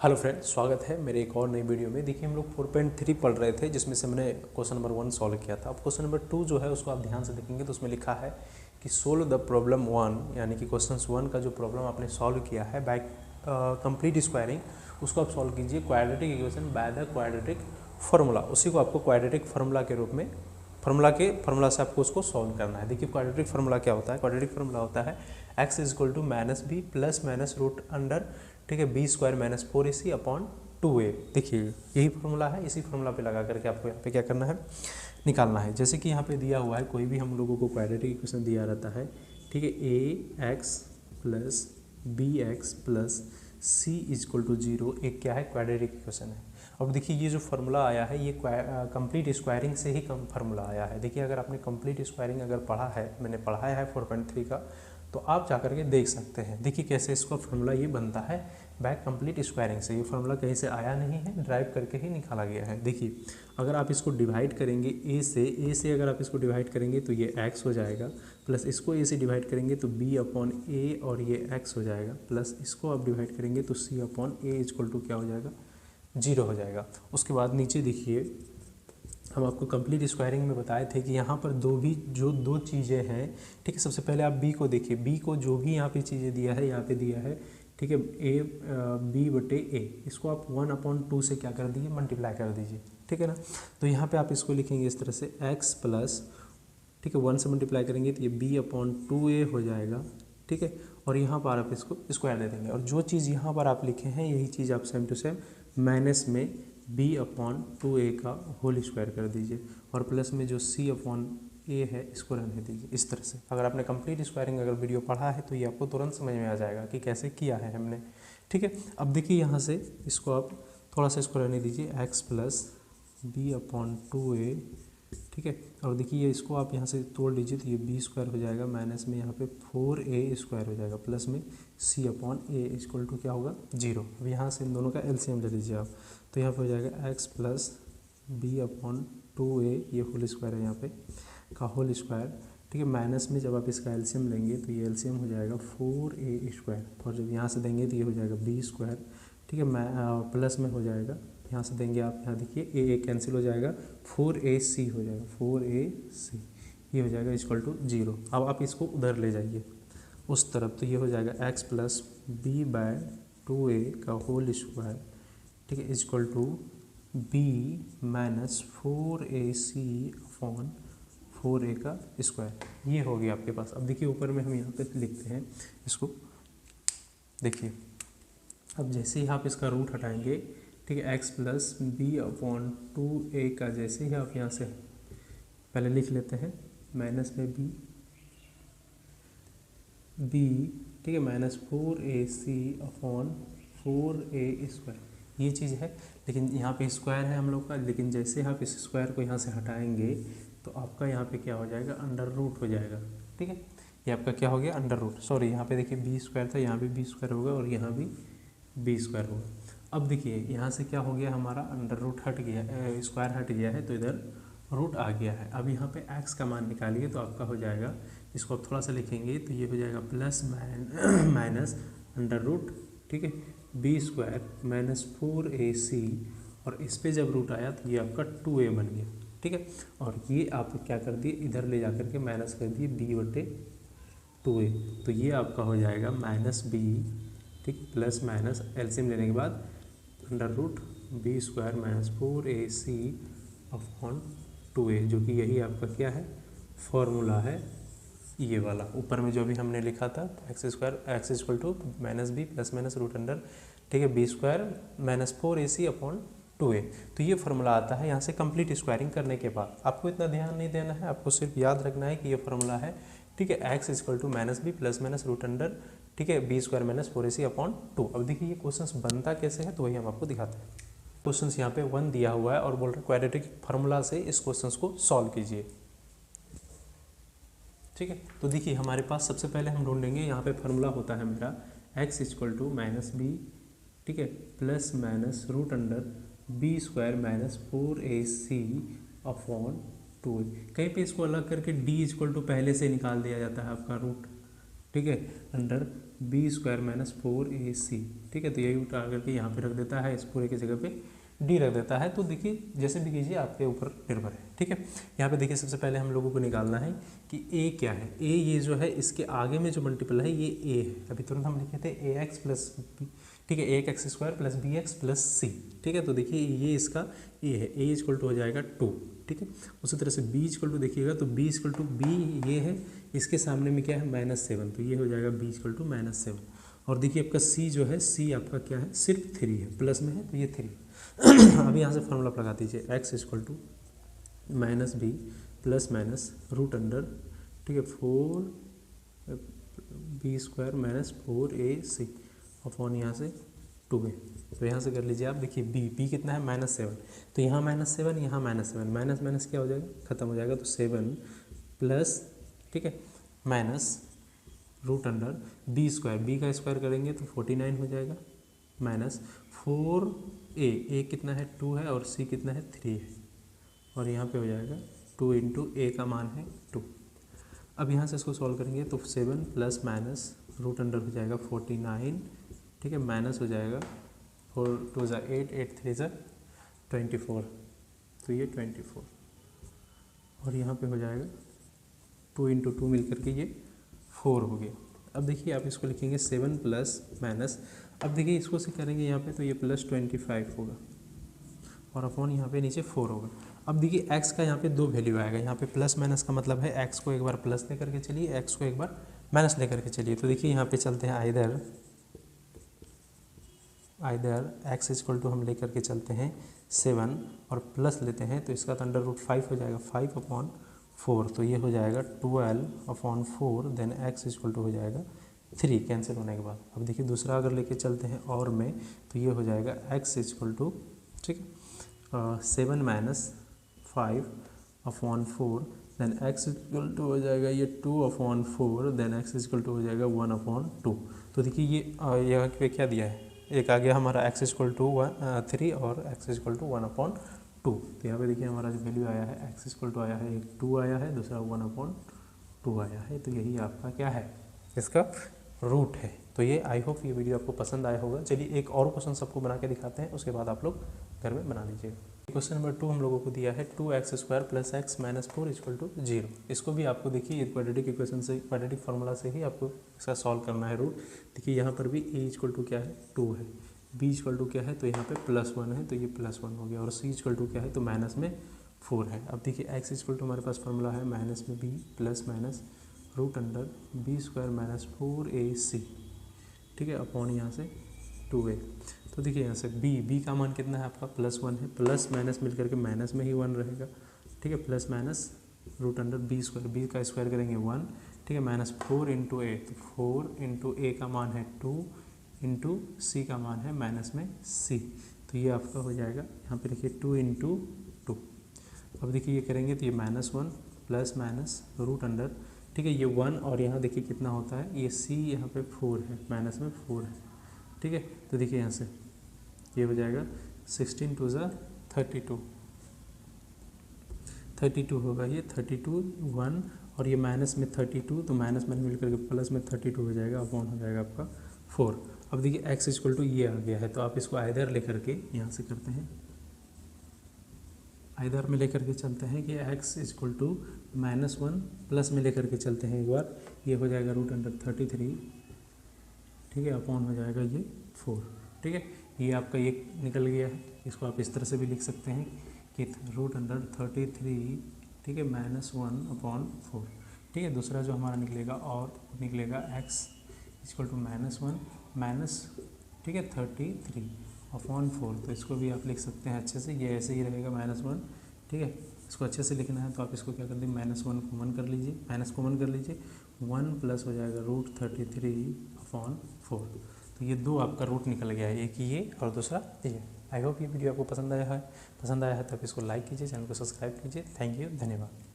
Hello friend, स्वागत है मेरे एक और नई वीडियो में। देखिए हम लोग 4.3 पढ़ रहे थे जिसमें से मैंने क्वेश्चन नंबर 1 सॉल्व किया था। अब क्वेश्चन नंबर 2 जो है उसको आप ध्यान से देखेंगे तो उसमें लिखा है कि सोल्व द प्रॉब्लम 1, यानी कि क्वेश्चन 1 का जो प्रॉब्लम आपने सॉल्व किया है बाय कंप्लीट स्क्वायरिंग, उसको आप सॉल्व कीजिए quadratic equation by the quadratic formula. उसी को आपको क्वाड्रेटिक फार्मूला के रूप में फार्मूला से आपको उसको सॉल्व करना है। देखिए क्वाड्रेटिक फार्मूला क्या होता है। क्वाड्रेटिक फार्मूला होता है x equal to minus b plus minus root under, ठीक है, B square minus 4ac upon 2a। देखिए यही फार्मूला है, इसी फार्मूला पे लगा करके आपको यहाँ पे क्या करना है, निकालना है। जैसे कि यहाँ पे दिया हुआ है, कोई भी हम लोगों को क्वाड्रेटिक इक्वेशन दिया रहता है, ठीक है, ax plus bx plus c equal to 0 एक क्या है, क्वाड्रेटिक इक्वेशन है। अब देखिए ये जो फार्मूला आया है ये कंप्लीट स्क्वायरिंग से ही कम फार्मूला आया है। देखिए अगर आपने कंप्लीट स्क्वायरिंग अगर पढ़ा है, मैंने पढ़ाया है 4.3 का, तो आप जा करके देख सकते हैं। देखिए कैसे इसका फार्मूला ये बनता है बाय कंप्लीट स्क्वायरिंग से। ये फार्मूला कहीं से आया नहीं है, ड्राइव करके ही निकाला गया है। देखिए अगर आप इसको डिवाइड करेंगे a से अगर आप इसको डिवाइड करेंगे तो ये x हो जाएगा, प्लस इसको a से डिवाइड करेंगे तो b अपॉन a और ये x हो जाएगा, प्लस इसको आप डिवाइड करेंगे तो c upon a equal to क्या हो जाएगा, 0 हो जाएगा। उसके बाद नीचे देखिए हम आपको कंप्लीट स्क्वायरिंग में बताए थे कि यहाँ पर दो चीज़ें हैं, ठीक है। सबसे पहले आप b को देखिए, b को जो भी यहाँ पे चीज़ें दिया है यहाँ पे दिया है, ठीक है, b बटे a, इसको आप 1/2 से क्या कर दीजिए, मल्टीप्लाई कर दीजिए, ठीक है ना। तो यहाँ पे आप इसको लिखेंगे इस तरह से x प्लस, ठीक है, 1 से मल्टीप्लाई करेंगे तो ये b/2a हो जाएगा, ठीक है। और यहाँ पर आप इसको स्क्वायर दे देंगे, और जो चीज़ यहाँ पर आप लिखे हैं यही चीज़ आप सेम टू सेम माइनस में b/2a का होल स्क्वायर कर दीजिए, और प्लस में जो c/a है इसको रहने दीजिए। इस तरह से अगर आपने कंप्लीट स्क्वायरिंग अगर वीडियो पढ़ा है तो ये आपको तुरंत समझ में आ जाएगा कि कैसे किया है हमने, ठीक है। अब देखिए यहाँ से इसको आप थोड़ा सा इसको रहने दीजिए, x प्लस b/2a, ठीक है। और देखिए ये इसको आप यहाँ से तोड़ लीजिए तो ये b स्क्वायर हो जाएगा, माइनस में यहाँ पे 4a स्क्वायर हो जाएगा, प्लस में c/a इक्वल टू क्या होगा, 0। अब यहाँ से इन दोनों का एलसीएम ले लीजिए आप, तो यहाँ पे हो जाएगा x प्लस b/2a, ये होल स्क्वायर है यहाँ पे का होल स्क्वायर, ठीक है। माइनस में जब आप इसका एलसीएम लेंगे तो ये एलसीएम हो जाएगा 4a स्क्वायर, और जब यहाँ से देंगे तो ये हो जाएगा b स्क्वायर, ठीक है। प्लस में हो जाएगा, यहाँ से देंगे आप, यहाँ देखिए a कैंसिल हो जाएगा, 4ac हो जाएगा, 4ac ये हो जाएगा इक्वल टू 0। अब आप इसको उधर ले जाइए उस तरफ, तो ये हो जाएगा x प्लस b/2a का होल स्क्वायर, ठीक है, equal to b minus 4ac upon 4a का स्क्वायर। ये हो गया आपके पास। अब देखिए ऊपर में हम यहाँ पे लिखते हैं इसको, देखिए अब जैसे ही आप इसका रूट हटाएंगे, ठीक है, x प्लस b/2a का जैसे ही आप यहाँ से पहले लिख लेते हैं माइनस में b, ठीक है, minus 4ac upon 4a square, ये चीज़ है। लेकिन यहाँ पे स्क्वायर है हम लोग का, लेकिन जैसे आप इस स्क्वायर को यहाँ से हटाएंगे तो आपका यहाँ पे क्या हो जाएगा, अंडर रूट हो जाएगा, ठीक है। ये आपका क्या हो गया, अंडर रूट, सॉरी यहाँ पे देखिए b स्क्वायर था, यहाँ भी b स्क्वायर होगा और यहाँ भी b स्क्वायर होगा। अब देखिए यहाँ से क्या हो गया, हमारा अंडर रूट हट गया, स्क्वायर हट गया है तो इधर रूट आ गया है। अब यहाँ पे x का मान निकालिए तो आपका हो जाएगा, इसको आप थोड़ा सा लिखेंगे तो ये हो जाएगा प्लस माइनस अंडर रूट, ठीक है, b स्क्वायर माइनस 4ac, और इस पे जब रूट आया तो ये आपका 2a बन गया, ठीक है। और ये आप क्या कर दिए, इधर ले जा करके माइनस कर दिए b/2a, तो ये आपका हो जाएगा माइनस b, ठीक, प्लस माइनस एलसीएम लेने के बाद under root b square minus 4ac upon 2a, जो कि यही आपका क्या है, फॉर्मूला है ये वाला ऊपर में जो भी हमने लिखा था, x equal to minus b plus minus root under, ठीक है, b square minus 4ac upon 2a। तो ये फार्मूला आता है यहाँ से कंप्लीट स्क्वायरिंग करने के बाद। आपको इतना ध्यान नहीं देना है, आपको सिर्फ याद रखना है कि ये फार्मूला है, ठीक है, x equal to minus b plus minus root under, ठीक है, b square minus 4ac upon 2। अब देखिए ये क्वेश्चन बनता कैसे है, तो वही हम आपको दिखाते हैं। क्वेश्चन यहाँ पे 1 दिया हुआ है और बोल रहे क्वाड्रेटिक फार्मूला से इस क्वेश्चन को सॉल्व कीजिए, ठीक है। तो देखिए हमारे पास सबसे पहले हम ढूंढेंगे, यहाँ पे फार्मूला होता है मेरा x equal to minus b, ठीक है, plus minus root under b square minus 4ac upon 2a। कहीं पे इसको अलग करके d इक्वल टू पहले से निकाल दिया जाता है आपका रूट, ठीक है, under b square minus 4ac, ठीक है, तो यही उठा करके यहाँ पे रख देता है, इस पूरे की जगह पे डी रख देता है। तो देखिए जैसे भी कीजिए आपके ऊपर निर्भर है, ठीक है। यहाँ पे देखिए सबसे पहले हम लोगों को निकालना है कि ए क्या है। ए ये जो है इसके आगे में जो मल्टीपल है ये ए है, अभी तुरंत हम लिखे थे ए एक्स प्लस बी, ठीक है, A X square plus B X plus C, ठीक है। तो देखिए ये इसका ए है, ए इक्वल टू हो जाएगा 2, ठीक है। उसी तरह से बी इक्वल टू देखिएगा तो बी इक्वल टू बी ये है, इसके सामने में क्या है -7, तो ये हो जाएगा बी इक्वल टू -7। और देखिए आपका सी जो है, सी आपका क्या है, सिर्फ 3 है, प्लस में है तो ये 3। अब यहाँ से फॉर्मूला लगा दीजिए, x equal to minus b plus minus root under, ठीक है, 4 b² माइनस 4ac अपॉन यहाँ से 2a। तो यहाँ से कर लीजिए आप, देखिए b कितना है -7, तो यहाँ -7 यहाँ -7, माइनस माइनस क्या हो जाएगा, खत्म हो जाएगा। तो 7 प्लस, ठीक है, minus root under b², b का स्क्वायर करेंगे तो 49 हो जाएगा, माइनस 4a कितना है 2 है और c कितना है 3 है, और यहाँ पे हो जाएगा 2 इंटू a का मान है 2। अब यहाँ से इसको सॉल्व करेंगे तो 7 प्लस माइनस रूट अंडर हो जाएगा 49, ठीक है, माइनस हो जाएगा 4 2 ज़ा 8, 8 3 ज़ा 24, तो ये 24, और यहाँ पे हो जाएगा 2 इंटू 2 मिल करके ये 4 हो गया। अब देखिए आप इसको लिखेंगे 7 प्लस माइनस, अब देखिए इसको से करेंगे यहाँ पे तो ये प्लस 25 होगा, और अपॉन यहाँ पे नीचे 4 होगा। अब देखिए x का यहाँ पे 2 वैल्यू आएगा, यहाँ पे प्लस माइनस का मतलब है x को एक बार प्लस लेकर के चलिए, x को एक बार माइनस लेकर के चलिए। तो देखिए यहाँ पे चलते हैं आइदर x इक्वल टू हम लेकर के चलते हैं 7 और प्लस लेते हैं तो इसका अंडर रूट 5 हो जाएगा, 5 अपॉन 4, तो ये हो जाएगा 12 upon 4, then x equal to हो जाएगा 3 कैंसिल होने के बाद। अब देखिए दूसरा अगर लेके चलते हैं और में, तो ये हो जाएगा x इक्वल टू, ठीक है, 7 minus 5 upon 4, then x equal to हो जाएगा ये 2 upon 4, then x equal to हो जाएगा 1 अपॉन 2। तो देखिए ये यहाँ पे क्या दिया है, एक आ गया हमारा x इक्वल टू 3 और x इक्वल टू 1 अपॉन 2। तो यहाँ पे देखिए हमारा जो वैल्यू आया है, x इक्वल टू आया है, एक 2 आया है, दूसरा 1 अपॉन 2 आया है। तो यही आपका क्या है, इसका रूट है। तो ये आई होप ये वीडियो आपको पसंद आया होगा। चलिए एक और क्वेश्चन सबको बना के दिखाते हैं, उसके बाद आप लोग घर में बना लीजिएगा। क्वेश्चन नंबर 2 हम लोगों को दिया है 2x² plus x minus 4 equal to 0। इसको भी आपको देखिए क्वाड्रेटिक इक्वेशन से, क्वाड्रेटिक फार्मूला से ही आपको इसका सॉल्व करना है रूट। देखिए यहाँ पर भी a इक्वल टू क्या है 2 है, b इक्वल टू क्या है तो यहाँ पे +1 है, तो ये +1 हो गया, और c इक्वल टू क्या है तो माइनस में 4 है। अब देखिए x इक्वल टू हमारे पास फार्मूला है माइनस में b plus minus root under b² minus 4ac, ठीक है, अपॉन यहाँ से 2a। तो देखिए यहाँ से b का मान कितना है आपका +1 है, प्लस माइनस मिल करके माइनस में ही 1 रहेगा, ठीक है, plus minus root under b² का स्क्वायर करेंगे 1, ठीक है, माइनस 4 इंटू ए, तो 4 इंटू ए का मान है 2 इंटू सी का मान है माइनस में c, तो ये आपका हो जाएगा यहाँ पे देखिए 2 इंटू 2। अब देखिए ये करेंगे तो ये -1 प्लस माइनस रूट अंडर, ठीक है, ये 1 और यहाँ देखिए कितना होता है, ये c यहाँ पे 4 है, माइनस में 4 है, ठीक है। तो देखिए यहाँ से ये हो जाएगा 16 2 ज़ा 32 होगा, ये 32 1 और ये माइनस में 32, तो माइनस में मिल करके प्लस में 32 हो जाएगा, अपॉन हो जाएगा आपका 4। अब देखिए x इक्वल टू ये आ गया है, तो आप इसको आइदर लेकर के यहाँ से करते हैं, आइदर में लेकर के चलते हैं कि x इक्वल टू -1 प्लस में लेकर के चलते हैं एक बार, ये हो जाएगा रूट अंडर 33, ठीक है, अपॉन हो जाएगा ये 4, ठीक है। ये आपका ये निकल गया है, इसको आप इस तरह से भी लिख सकते हैं कि रूट अंडर 33, ठीक है, -1 अपॉन 4, ठीक है। दूसरा जो हमारा निकलेगा और निकलेगा x इक्वल टू -1 माइनस, ठीक है, 33 अपॉन 4, तो इसको भी आप लिख सकते हैं अच्छे से, ये ऐसे ही रहेगा -1, ठीक है। इसको अच्छे से लिखना है तो आप इसको क्या कर दीजिए, -1 कॉमन कर लीजिए, माइनस कॉमन कर लीजिए, 1 प्लस हो जाएगा रूट 33 अपॉन 4। तो ये 2 आपका रूट निकल गया है, एक ये और दूसरा ये। आई होप ये वीडियो आपको पसंद आया है तो आप इसको लाइक कीजिए, चैनल को सब्सक्राइब कीजिए। थैंक यू, धन्यवाद।